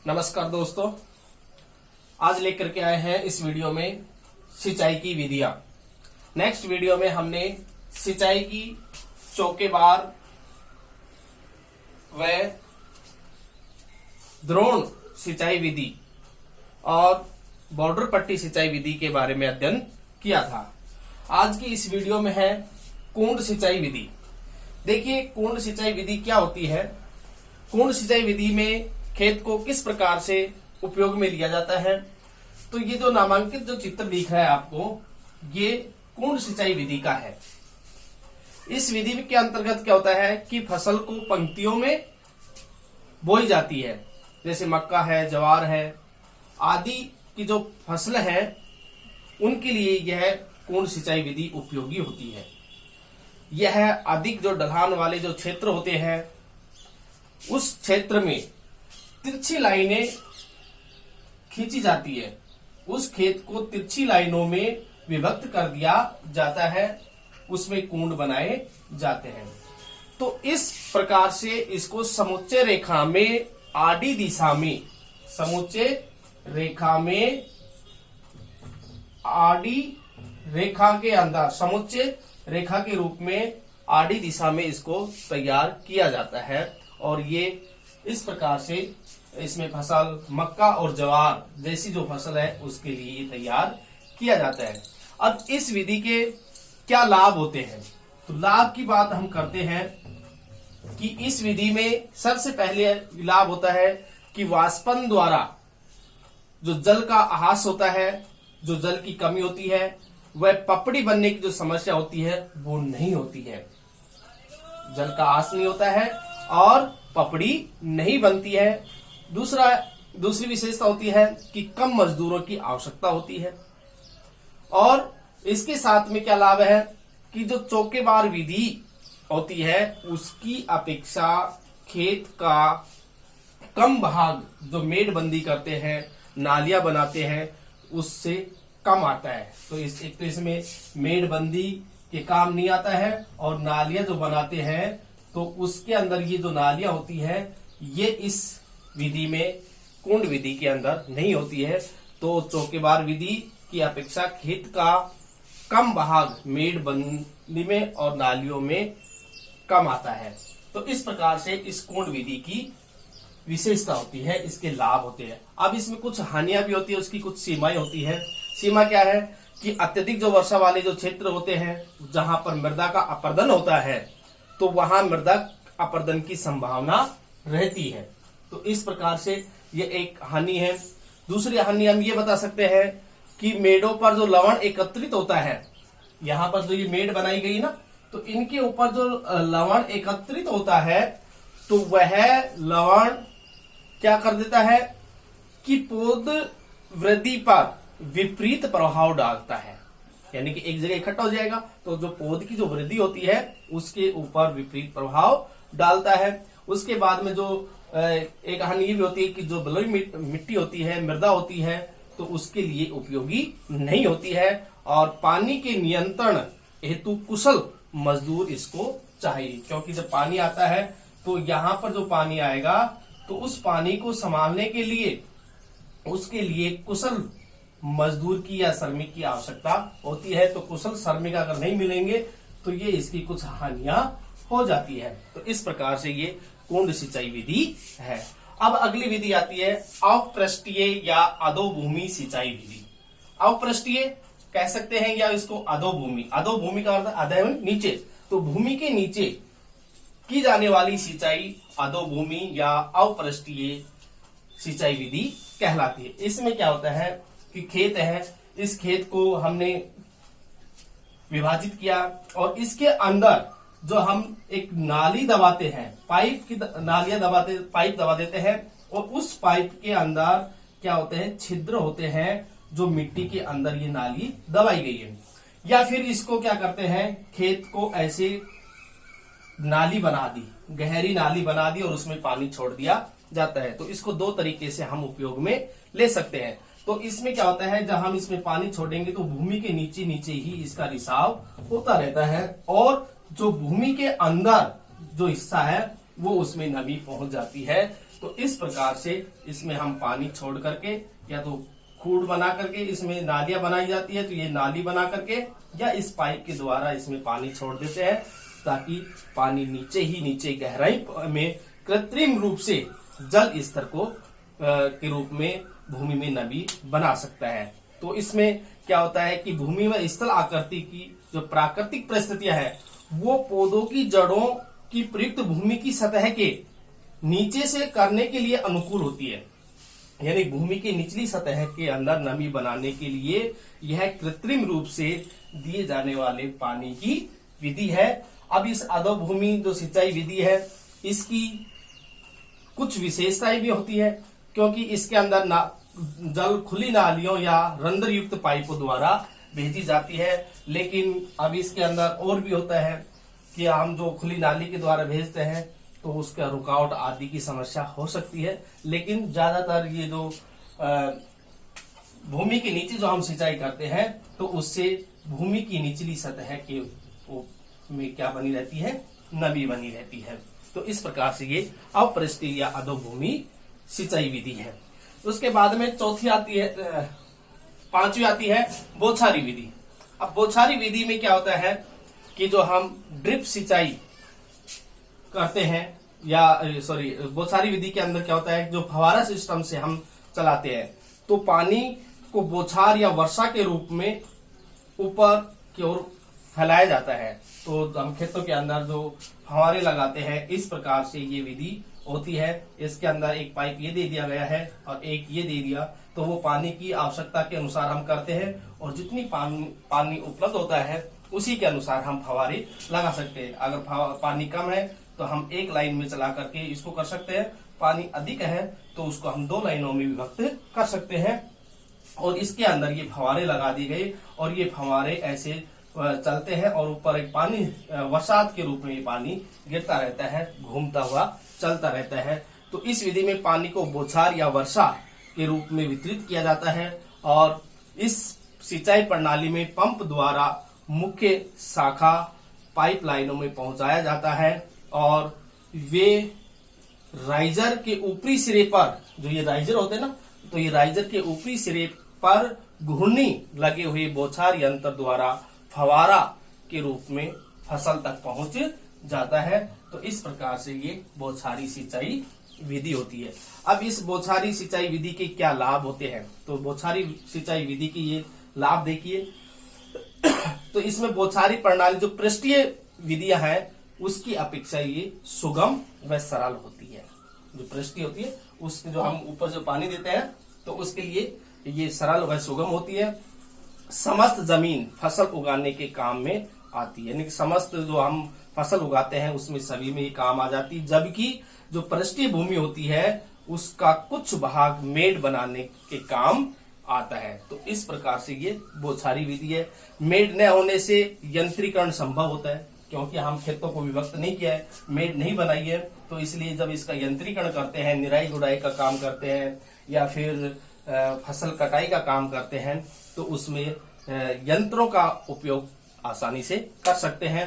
नमस्कार दोस्तों, आज लेकर के आए हैं इस वीडियो में सिंचाई की विधियां। नेक्स्ट वीडियो में हमने सिंचाई की चौकेबार व द्रोण सिंचाई विधि और बॉर्डर पट्टी सिंचाई विधि के बारे में अध्ययन किया था। आज की इस वीडियो में है कुंड सिंचाई विधि। देखिए, कुंड सिंचाई विधि क्या होती है। कुंड सिंचाई विधि में खेत को किस प्रकार से उपयोग में लिया जाता है। तो ये जो नामांकित जो चित्र दिख रहा है आपको, ये कुंड सिंचाई विधि का है। इस विधि के अंतर्गत क्या होता है कि फसल को पंक्तियों में बोई जाती है। जैसे मक्का है, जवार है आदि की जो फसल है, उनके लिए यह कुंड सिंचाई विधि उपयोगी होती है। यह अधिक जो ढलान वाले जो क्षेत्र होते हैं, उस क्षेत्र में तिरछी लाइनें खींची जाती है। उस खेत को तिरछी लाइनों में विभक्त कर दिया जाता है, उसमें कुंड बनाए जाते हैं। तो इस प्रकार से इसको समुच्चय रेखा में आडी दिशा में, समुच्चय रेखा में आडी रेखा के अंदर, समुच्चय रेखा के रूप में आडी दिशा में इसको तैयार किया जाता है। और ये इस प्रकार से इसमें फसल मक्का और जवार जैसी जो फसल है उसके लिए तैयार किया जाता है। अब इस विधि के क्या लाभ होते हैं, तो लाभ की बात हम करते हैं कि इस विधि में सबसे पहले लाभ होता है कि वाष्पन द्वारा जो जल का आहास होता है, जो जल की कमी होती है, वह पपड़ी बनने की जो समस्या होती है वो नहीं होती है। जल का आहास नहीं होता है और पपड़ी नहीं बनती है। दूसरी विशेषता होती है कि कम मजदूरों की आवश्यकता होती है। और इसके साथ में क्या लाभ है कि जो चौकेबार विधि होती है उसकी अपेक्षा खेत का कम भाग जो मेड़बंदी करते हैं, नालियां बनाते हैं, उससे कम आता है। तो एक तो इसमें मेड़बंदी के काम नहीं आता है, और नालियां जो बनाते हैं तो उसके अंदर ये जो नालियां होती है ये इस विधि में, कुंड विधि के अंदर नहीं होती है। तो चौकेबार विधि की अपेक्षा खेत का कम भाग मेड़बंदी में और नालियों में कम आता है। तो इस प्रकार से इस कुंड विधि की विशेषता होती है, इसके लाभ होते हैं। अब इसमें कुछ हानियां भी होती है, उसकी कुछ सीमाएं होती है। सीमा क्या है कि अत्यधिक जो वर्षा वाले जो क्षेत्र होते हैं, जहां पर मृदा का अपर्दन होता है, तो वहां मृदा अपर्दन की संभावना रहती है। तो इस प्रकार से ये एक हानि है। दूसरी हानि हम ये बता सकते हैं कि मेड़ों पर जो लवण एकत्रित होता है, यहाँ पर जो ये मेड़ बनाई गई ना, तो इनके ऊपर जो लवण एकत्रित होता है, तो वह लवण क्या कर देता है कि पौध वृद्धि पर विपरीत प्रभाव डालता है। यानी कि एक जगह इकट्ठा हो जाएगा तो जो पौध की जो वृद्धि होती है उसके ऊपर विपरीत प्रभाव डालता है। उसके बाद में जो एक हानि ये भी होती है कि जो बलुई मिट्टी होती है, मृदा होती है, तो उसके लिए उपयोगी नहीं होती है। और पानी के नियंत्रण हेतु कुशल मजदूर इसको चाहिए, क्योंकि जब पानी आता है तो यहाँ पर जो पानी आएगा तो उस पानी को संभालने के लिए उसके लिए कुशल मजदूर की या श्रमिक की आवश्यकता होती है। तो कुशल श्रमिक अगर नहीं मिलेंगे तो ये इसकी कुछ हानियां हो जाती है। तो इस प्रकार से ये कुंड सिंचाई विधि है। अब अगली विधि आती है अपृष्ठीय या अधोभूमि सिंचाई विधि। अपृष्ठीय कह सकते हैं या इसको अधोभूमि। अधोभूमि का अर्थ अधः नीचे, तो भूमि के नीचे की जाने वाली सिंचाई अधोभूमि या अपृष्ठीय सिंचाई विधि कहलाती है। इसमें क्या होता है कि खेत है, इस खेत को हमने विभाजित किया और इसके अंदर जो हम एक नाली दबाते हैं, पाइप की नालियां दबाते, पाइप दबा देते हैं, और उस पाइप के अंदर क्या होते हैं, छिद्र होते हैं, जो मिट्टी के अंदर ये नाली दबाई गई है। या फिर इसको क्या करते हैं, खेत को ऐसे नाली बना दी, गहरी नाली बना दी और उसमें पानी छोड़ दिया जाता है। तो इसको दो तरीके से हम उपयोग में ले सकते हैं। तो इसमें क्या होता है, जब हम इसमें पानी छोड़ेंगे तो भूमि के नीचे नीचे ही इसका रिसाव होता रहता है, और जो भूमि के अंदर जो हिस्सा है वो उसमें नमी पहुंच जाती है। तो इस प्रकार से इसमें हम पानी छोड़ करके या तो खूड बना करके इसमें नालियां बनाई जाती है, तो ये नाली बना करके या इस पाइप के द्वारा इसमें पानी छोड़ देते हैं, ताकि पानी नीचे ही नीचे गहराई में कृत्रिम रूप से जल स्तर को के रूप में भूमि में नमी बना सकता है। तो इसमें क्या होता है कि भूमि में स्थल आकृति की जो प्राकृतिक परिस्थितियां है वो पौधों की जड़ों की प्रयुक्त भूमि की सतह के नीचे से करने के लिए अनुकूल होती है। यानी भूमि की निचली सतह के अंदर नमी बनाने के लिए यह कृत्रिम रूप से दिए जाने वाले पानी की विधि है। अब इस अधोभूमि जो सिंचाई विधि है इसकी कुछ विशेषताएं भी होती है, क्योंकि इसके अंदर जल खुली नालियों या रंध्र युक्त पाइपों द्वारा भेजी जाती है। लेकिन अब इसके अंदर और भी होता है कि हम जो खुली नाली के द्वारा भेजते हैं तो उसका रुकावट आदि की समस्या हो सकती है। लेकिन ज्यादातर ये जो भूमि के नीचे जो हम सिंचाई करते हैं तो उससे भूमि की निचली सतह के में क्या बनी रहती है, नमी बनी रहती है। तो इस प्रकार से ये अपृष्ठीय या अधोभूमि सिंचाई विधि है। उसके बाद में चौथी आती है, पांचवी आती है बौछारी विधि। अब बौछारी विधि में क्या होता है कि जो हम ड्रिप सिंचाई करते हैं या बौछारी विधि के अंदर क्या होता है, जो फव्वारा सिस्टम से हम चलाते हैं तो पानी को बौछार या वर्षा के रूप में ऊपर की ओर फैलाया जाता है। तो हम खेतों के अंदर जो फव्वारे लगाते हैं इस प्रकार से ये विधि होती है। इसके अंदर एक पाइप ये दे दिया गया है और एक ये दे दिया, तो वो पानी की आवश्यकता के अनुसार हम करते हैं और जितनी पानी उपलब्ध होता है उसी के अनुसार हम फव्वारे लगा सकते हैं। अगर पानी कम है तो हम एक लाइन में चला करके इसको कर सकते हैं, पानी अधिक है तो उसको हम 2 लाइनों में विभक्त कर सकते हैं। और इसके अंदर ये फव्वारे लगा दिए गए और ये फव्वारे ऐसे चलते हैं और ऊपर एक पानी बरसात के रूप में ये पानी गिरता रहता है, घूमता हुआ चलता रहता है। तो इस विधि में पानी को बौछार या वर्षा के रूप में वितरित किया जाता है और इस सिंचाई प्रणाली में पंप द्वारा मुख्य शाखा पाइपलाइनों में पहुंचाया जाता है और वे राइजर के ऊपरी सिरे पर, जो ये राइजर होते हैं ना, तो ये राइजर के ऊपरी सिरे पर घूर्णी लगे हुए बौछार यंत्र द्वारा फव्वारा के रूप में फसल तक पहुंच जाता है। तो इस प्रकार से ये बौछारी सिंचाई विधि होती है। अब इस बौछारी सिंचाई विधि के क्या लाभ होते हैं, तो बौछारी सिंचाई विधि के ये लाभ देखिए। तो इसमें बौछारी प्रणाली जो पृष्ठीय विधियां हैं उसकी अपेक्षा ये सुगम व सरल होती है। जो पृष्ठीय होती है उसके जो हम ऊपर जो पानी देते हैं तो उसके लिए ये सरल व सुगम होती है। समस्त जमीन फसल उगाने के काम में आती है, यानी कि समस्त जो हम फसल उगाते हैं उसमें सभी में ये काम आ जाती है। जबकि जो पृष्ठीय भूमि होती है उसका कुछ भाग मेड़ बनाने के काम आता है। तो इस प्रकार से ये बौछारी विधि है। मेड़ न होने से यंत्रीकरण संभव होता है, क्योंकि हम खेतों को विभक्त नहीं किया है, मेड़ नहीं बनाई है, तो इसलिए जब इसका यंत्रीकरण करते हैं, निराई गुड़ाई का काम करते हैं या फिर फसल कटाई का काम करते हैं तो उसमें यंत्रों का उपयोग आसानी से कर सकते हैं।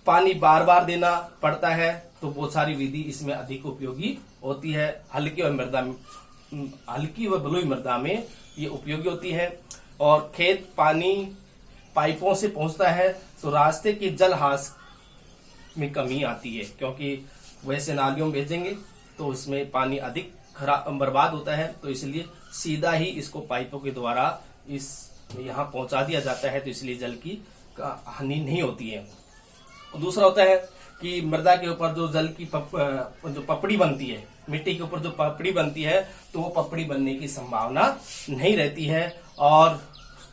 पानी बार बार देना पड़ता है तो बौछारी विधि इसमें अधिक उपयोगी होती है। हल्की व बलुई मृदा में ये उपयोगी होती है। और खेत पानी पाइपों से पहुंचता है तो रास्ते की जल हास में कमी आती है, क्योंकि वैसे नालियों में भेजेंगे तो उसमें पानी अधिक बर्बाद होता है, तो इसलिए सीधा ही इसको पाइपों के द्वारा इस यहाँ पहुंचा दिया जाता है, तो इसलिए जल की हानि नहीं होती है। दूसरा होता है कि मृदा के ऊपर जो जल की जो पपड़ी बनती है, मिट्टी के ऊपर जो पपड़ी बनती है तो वो पपड़ी बनने की संभावना नहीं रहती है। और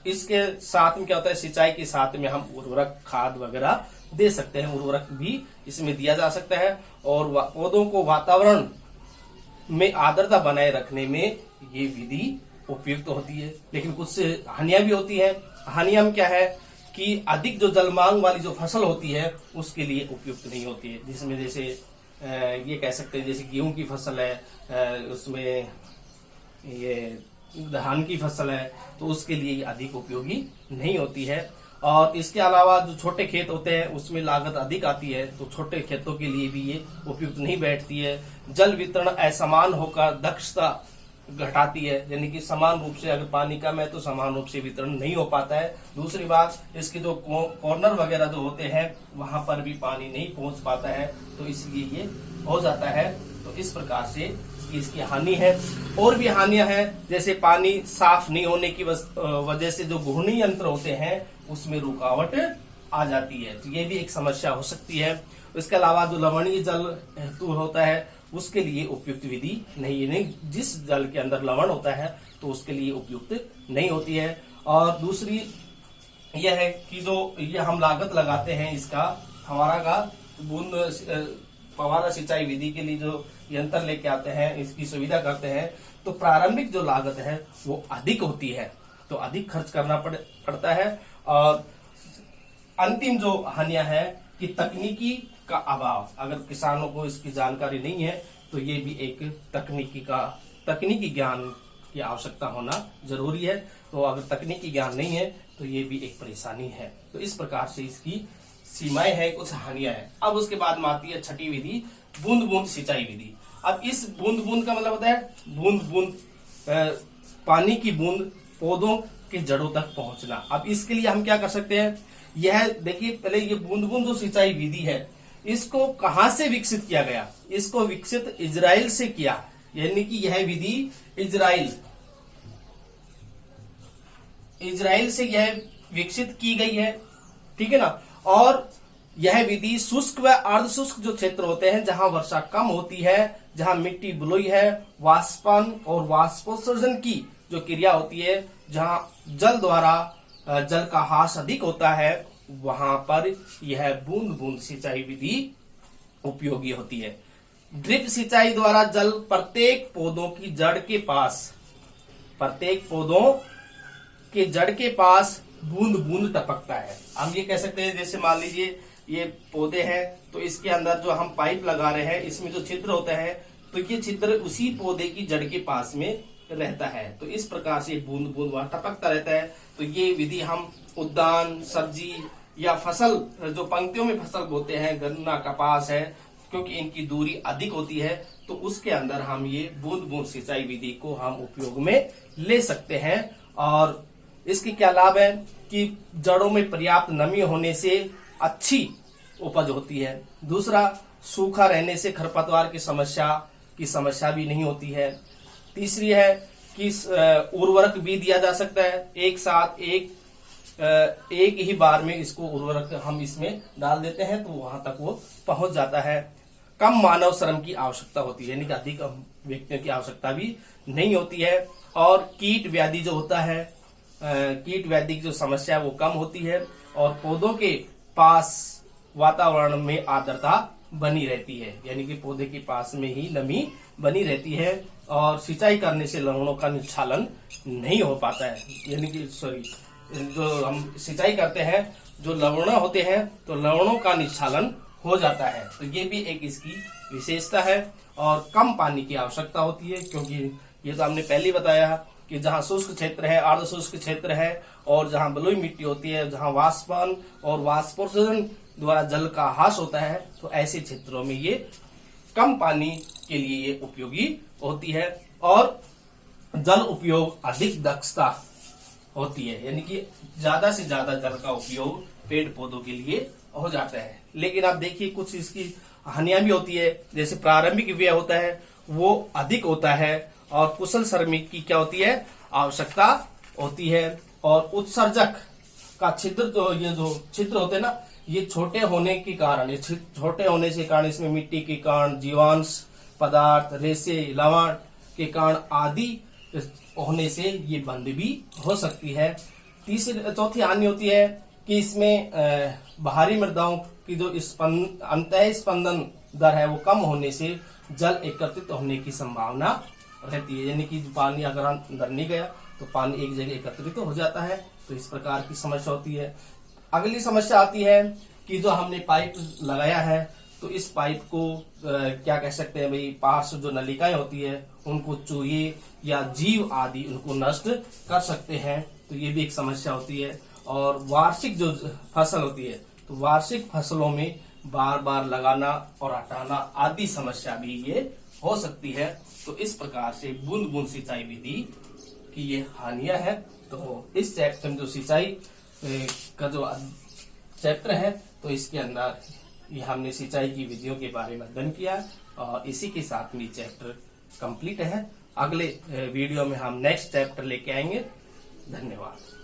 इसके साथ में क्या होता है, सिंचाई के साथ में हम उर्वरक खाद वगैरह दे सकते हैं, उर्वरक भी इसमें दिया जा सकता है। और पौधों को वातावरण में आर्द्रता बनाए रखने में ये विधि उपयुक्त होती है। लेकिन कुछ हानियां भी होती है। हानियां क्या है कि अधिक जो जलमांग वाली जो फसल होती है उसके लिए उपयुक्त नहीं होती है, जिसमें जैसे ये कह सकते हैं जैसे गेहूं की फसल है, उसमें ये धान की फसल है, तो उसके लिए अधिक उपयोगी नहीं होती है। और इसके अलावा जो छोटे खेत होते हैं उसमें लागत अधिक आती है, तो छोटे खेतों के लिए भी ये उपयुक्त नहीं बैठती है। जल वितरण असमान होकर दक्षता घटाती है, यानी कि समान रूप से अगर पानी कम है तो समान रूप से वितरण नहीं हो पाता है। दूसरी बात, इसके जो कॉर्नर वगैरह जो होते हैं वहां पर भी पानी नहीं पहुंच पाता है, तो इसलिए ये हो जाता है। तो इस प्रकार से इसकी हानि है। और भी हानियां हैं, जैसे पानी साफ नहीं होने की वजह से जो घूर्णी यंत्र होते हैं उसमें रुकावट आ जाती है, तो ये भी एक समस्या हो सकती है। इसके अलावा जो लवणीय जल हेतु होता है उसके लिए उपयुक्त विधि नहीं है, जिस जल के अंदर लवण होता है तो उसके लिए उपयुक्त नहीं होती है। और दूसरी यह है कि जो ये हम लागत लगाते हैं इसका फवारा का बूंद फवारा सिंचाई विधि के लिए जो यंत्र लेके आते हैं, इसकी सुविधा करते हैं, तो प्रारंभिक जो लागत है वो अधिक होती है, तो अधिक खर्च करना पड़ता है। और अंतिम जो हानियां है कि तकनीकी का अभाव, अगर किसानों को इसकी जानकारी नहीं है तो ये भी एक तकनीकी ज्ञान की आवश्यकता होना जरूरी है। तो अगर तकनीकी ज्ञान नहीं है तो ये भी एक परेशानी है। तो इस प्रकार से इसकी सीमाएं हैं, कुछ हानियां हैं। अब उसके बाद में आती है छठी विधि, बूंद बूंद सिंचाई विधि। अब इस बूंद बूंद का मतलब होता है बूंद बूंद पानी की बूंद पौधों के जड़ों तक पहुंचना। अब इसके लिए हम क्या कर सकते हैं, यह देखिए, पहले ये बूंद बूंद जो सिंचाई विधि है इसको कहां से विकसित किया गया, इसको विकसित इजराइल से किया, यानी कि यह विधि इजराइल से यह विकसित की गई है, ठीक है ना। और यह विधि शुष्क व अर्ध शुष्क जो क्षेत्र होते हैं, जहां वर्षा कम होती है, जहां मिट्टी बलुई है, वाष्पन और वाष्पोत्सर्जन की जो क्रिया होती है, जहां जल द्वारा जल का ह्रास अधिक होता है, वहां पर यह बूंद बूंद सिंचाई विधि उपयोगी होती है। ड्रिप सिंचाई द्वारा जल प्रत्येक पौधों की जड़ के पास बूंद बूंद टपकता है। हम ये कह सकते हैं, जैसे मान लीजिए ये पौधे हैं तो इसके अंदर जो हम पाइप लगा रहे हैं, इसमें जो छिद्र होता है तो ये छिद्र उसी पौधे की जड़ के पास में रहता है, तो इस प्रकार से बूंद बूंद वहां टपकता रहता है। तो ये विधि हम उद्यान, सब्जी या फसल, जो पंक्तियों में फसल बोते हैं, गन्ना, कपास है, क्योंकि इनकी दूरी अधिक होती है, तो उसके अंदर हम ये बूंद बूंद सिंचाई विधि को हम उपयोग में ले सकते हैं। और इसके क्या लाभ है कि जड़ों में पर्याप्त नमी होने से अच्छी उपज होती है। दूसरा, सूखा रहने से खरपतवार की समस्या भी नहीं होती है। तीसरी है कि उर्वरक भी दिया जा सकता है, एक साथ एक ही बार में इसको उर्वरक हम इसमें डाल देते हैं तो वहां तक वो पहुंच जाता है। कम मानव श्रम की आवश्यकता होती है, यानी कि अधिक व्यक्तियों की आवश्यकता भी नहीं होती है। और कीट व्याधि जो होता है, कीट व्याधि की जो समस्या वो कम होती है, और पौधों के पास वातावरण में आर्द्रता बनी रहती है, यानी कि पौधे के पास में ही नमी बनी रहती है। और सिंचाई करने से लवणों का निच्छालन नहीं हो पाता है, यानी कि जो हम सिंचाई करते हैं, जो लवण होते हैं तो लवणों का निच्छालन हो जाता है, तो ये भी एक इसकी विशेषता है। और कम पानी की आवश्यकता होती है, क्योंकि ये तो हमने पहले ही बताया कि जहां शुष्क क्षेत्र है, अर्ध शुष्क क्षेत्र है, और जहां बलुई मिट्टी होती है, जहां वाष्पन और वाष्पोत्सर्जन द्वारा जल का ह्रास होता है, तो ऐसे क्षेत्रों में ये कम पानी के लिए ये उपयोगी होती है। और जल उपयोग अधिक दक्षता होती है, यानी कि ज्यादा से ज्यादा जल का उपयोग पेड़ पौधों के लिए हो जाता है। लेकिन आप देखिए कुछ इसकी हानियां भी होती है, जैसे प्रारंभिक व्यय होता है वो अधिक होता है, और कुशल श्रमिक की क्या होती है, आवश्यकता होती है। और उत्सर्जक का छिद्र, तो ये जो छिद्र होते हैं ना, ये छोटे होने के कारण, ये छोटे होने से कारण इसमें मिट्टी के कारण, जीवांश पदार्थ, रेसे, लवण के कारण आदि होने से ये बंद भी हो सकती है। चौथी हानि होती है कि इसमें बाहरी मृदाओं की जो अंतः स्पंदन दर है वो कम होने से जल एकत्रित होने की संभावना रहती है, यानी कि पानी अगर अंदर नहीं गया तो पानी एक जगह एकत्रित हो जाता है, तो इस प्रकार की समस्या होती है। अगली समस्या आती है कि जो हमने पाइप लगाया है तो इस पाइप को क्या कह सकते हैं भाई, पार्श्व जो नलिकाएं होती है उनको चूहे या जीव आदि उनको नष्ट कर सकते हैं, तो ये भी एक समस्या होती है। और वार्षिक जो फसल होती है तो वार्षिक फसलों में बार बार लगाना और हटाना आदि समस्या भी ये हो सकती है। तो इस प्रकार से बूंद बूंद सिंचाई विधि की ये हानियां है। तो इस चैप्टर में जो सिंचाई का जो चैप्टर है तो इसके अंदर ये हमने सिंचाई की विधियों के बारे में अध्ययन किया और इसी के साथ में चैप्टर कंप्लीट है। अगले वीडियो में हम नेक्स्ट चैप्टर लेके आएंगे। धन्यवाद।